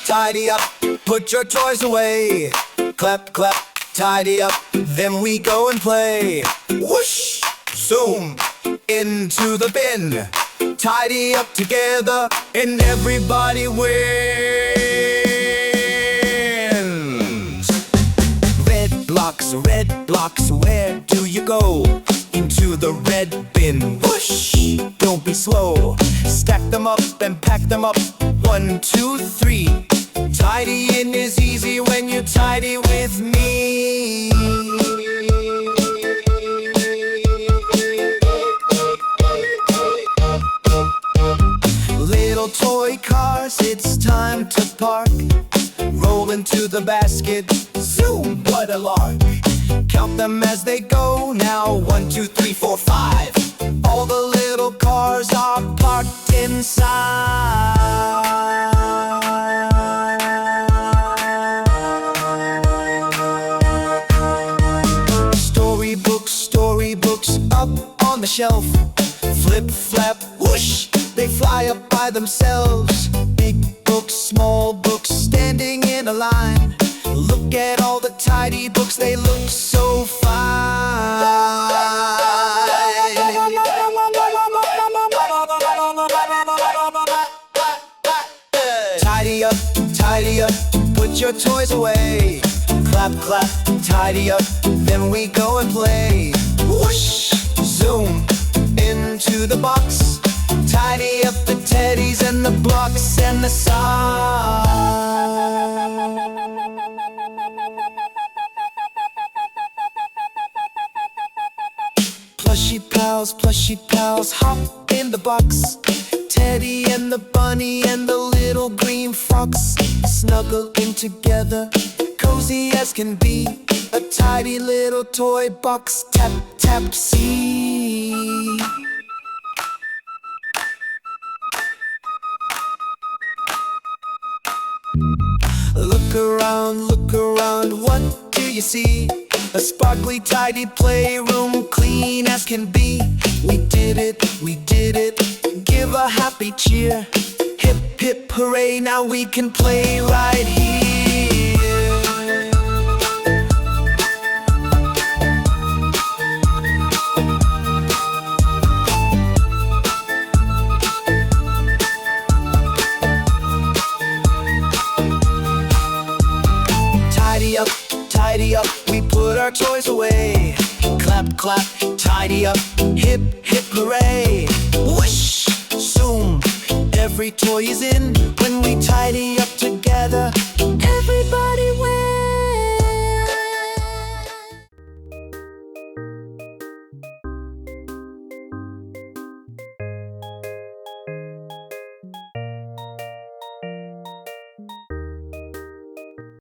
tidy up, put your toys away. Clap, clap, tidy up, then we go and play. Whoosh, zoom, into the bin. Tidy up together and everybody wins. Red blocks, where do you go? Into the red bin. Whoosh, don't be slow. Stack them up and pack them up. 1, 2, 3. Tidying is easy when you tidy with me. Little toy cars, it's time to park. Roll into the basket, zoom, what a lark. Count them as they go now, 1, 2, 3, 4, 5. All the little cars are parked inside. Storybooks up on the shelf. Flip, flap, whoosh, they fly up by themselves. Big books, small books, standing in a line. Look at all the tidy books, they look so fine. Tidy up, put your toys away. Clap, clap, tidy up, then we go and play. Whoosh, zoom, into the box. Tidy up the teddies and the blocks and the socks. Plushy pals, hop in the box. Teddy and the bunny and the little green fox snuggle in together, cozy as can be. A tidy little toy box, tap, tap, see. Look around, what do you see? A sparkly, tidy playroom, clean as can be. We did it, give a happy cheer. Hip, hip, hooray, now we can play right here. Tidy up, we put our toys away. Clap, clap, tidy up, hip, hip, hooray. Whoosh, zoom, every toy is in. When we tidy up together,